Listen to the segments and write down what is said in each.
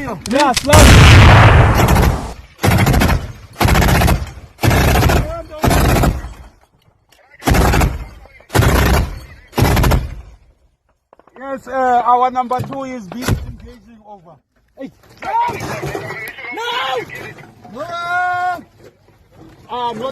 Yeah, slow. Yes, our number 2 is engaging over. Hey. No! No! No!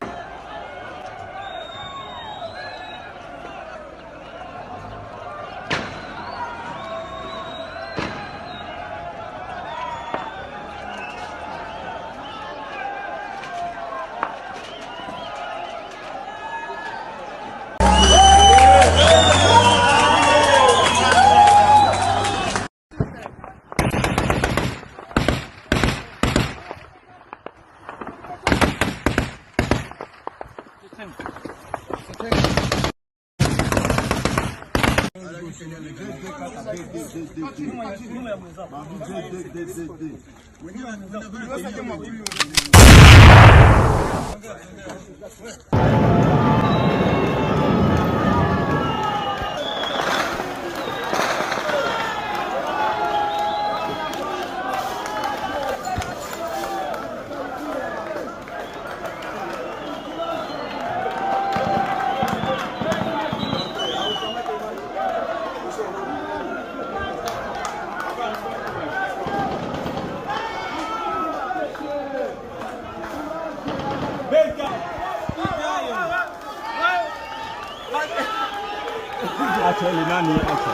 Actually, nani acha.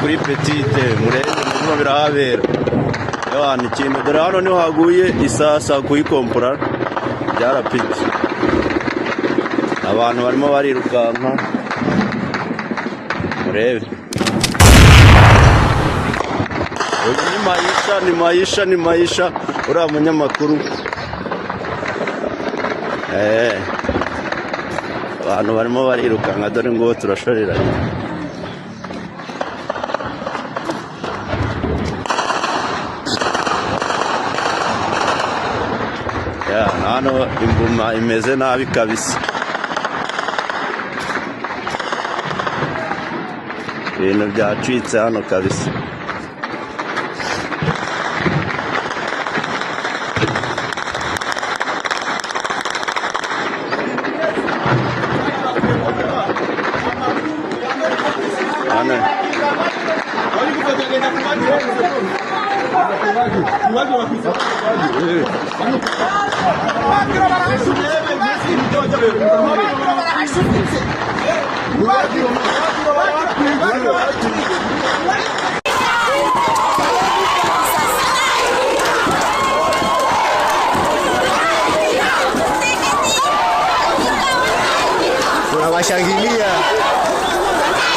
Kuri petite murebe mu birahabera y'abantu ikintu dore hano niho haguye isasa kuyikompora byarapitse abantu barimo barirukanka murebe ni Maisha uriya munyamakuru abantu barimo barirukanka dore ngo turashoreranye. Hano imbuma imeze nabi kabisa, ibintu byacitse hano kabisa. Tunawashangilia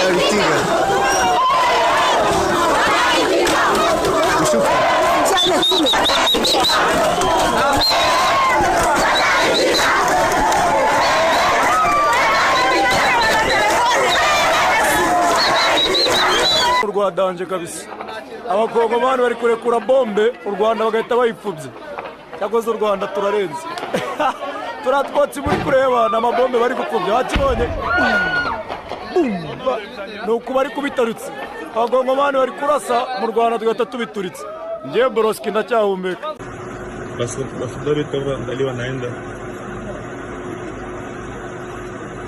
Eritiga. Rwadanje kabisa, abakongomani bari kurekura bombe u Rwanda bagahita bayipfubye. Cyakoze u Rwanda turarenze. Turatwatsi muri kureba na mabombe bari gupfubya bakibonye. Nuko bari kubitarutse, abakongomani bari kurasa mu Rwanda tugahita tubituritse. Ngiye Boroski ndacyahumeka. Basi kama wanaenda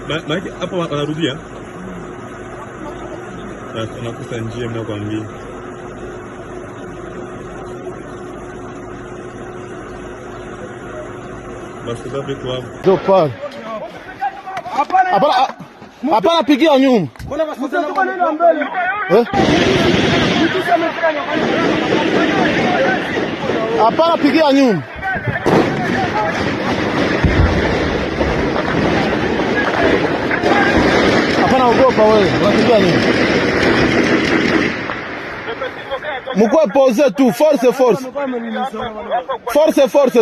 maana hapa wanarudia na tunakuta njia mnakwambia basi dabi kwa Zopar hapana pigia nyuma hapana pigia nyuma hapana ogopa wewe unapigia nyuma mukwe pose tu force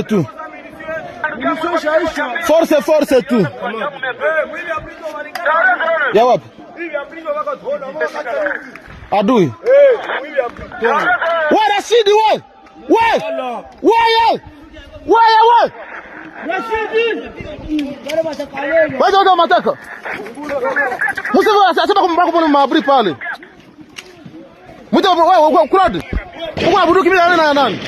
tu Force tu. Ya wapi? Adui. Wewe Rashidi wewe. Wewe. Rashidi. Wewe mataka. Musa asema kwamba mbona mabri pale. Mtu wewe kuradi. Uko bunduki bila na nani?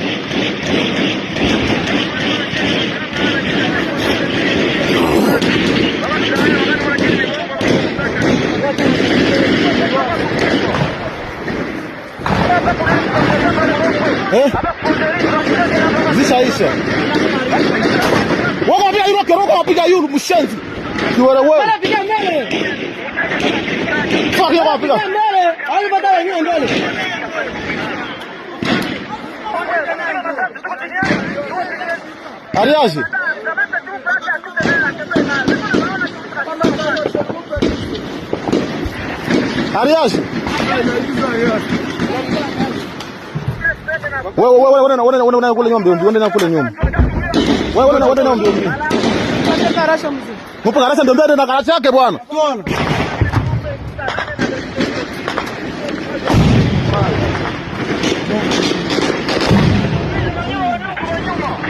Zishaisha. Wako pia yule kirogo wapiga yule mshenzi. Kiwele wewe. Anapiga mbele. Fuck wapiga. Mbele. Au bado wenyewe mbele. Ariaje. Ariaje. Wewe kule nyuma mbio, uende na kule nyuma. Wewe na mbio. Karasha mzee. Mpo karasha ndio mbele na karasha yake bwana. Tuona.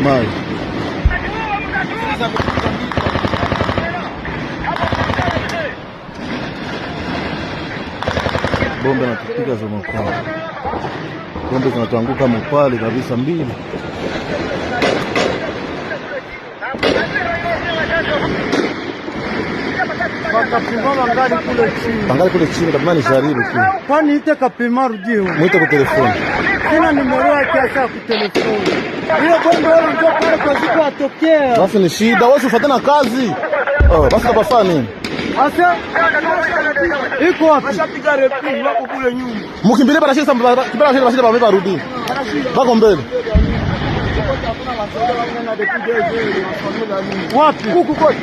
Mai. Bombe natupiga za mkoa. Bombe zinatuanguka mpale kabisa mbili. Angali kule chini tamani jaribu tu. Kwani ite kapima rudio. Mwite kwa telefoni. Tena nimero yake asa kwa telefoni. Ile bombe wala ndio pale kwa siku atokea. Basi ni shida, wewe ufuate na kazi. Basi utafanya nini? Asa iko wapi? Ashapiga repi wako kule nyuma. Mkimbile para shida bameba rudi. Bako mbele. Wapi? Huku kote.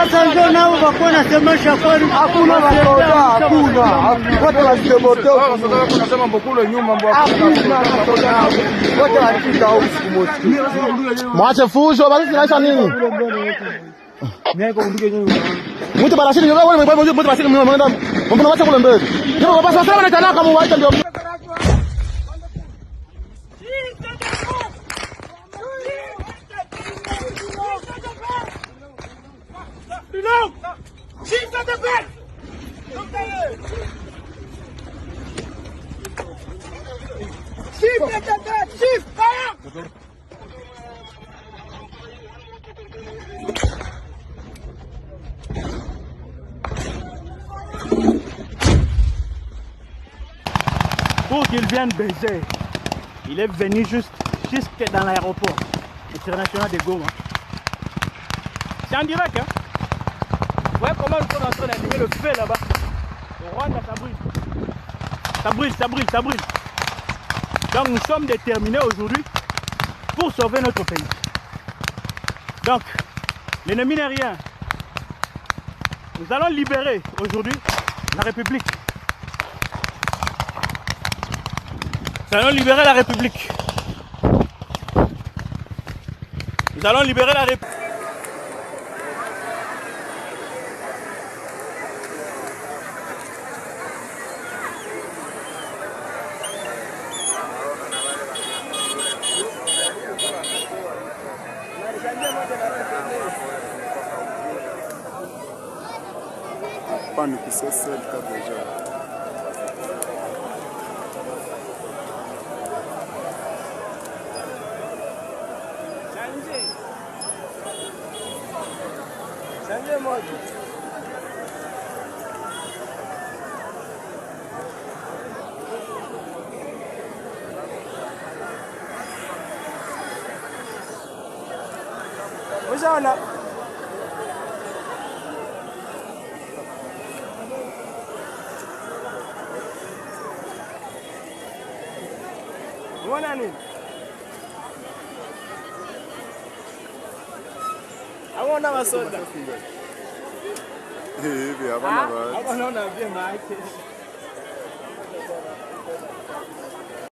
Asa ndio nao wako nasemesha kweli hakuna wasoda, hakuna. Wote wasimoto. Unasema mbokule nyuma Wote wanapita au siku moja. Mwache fujo basi zinaisha nini? Niko unduke nyuma. Mtu barashini wewe mtu barashini mwenda. Mbona wacha kule mbele? Ndio basi wasema na talaka muwaita ndio. Pour qu'il vienne baiser, il est venu jusque dans l'aéroport international de Goma. C'est en direct, hein? Vous voyez comment ils sont en train d'allumer le feu là-bas? Au Rwanda, ça brûle. Ça brûle. Donc nous sommes déterminés aujourd'hui pour sauver notre pays. Donc, l'ennemi n'est rien. Nous allons libérer aujourd'hui la République. Nous allons libérer la République. Nous allons libérer la République. Pas nous pousser seul comme déjà. Ojana. Unaona nini? Hawana masoda. Hivi hapana basi. Hapa naona vyema yake.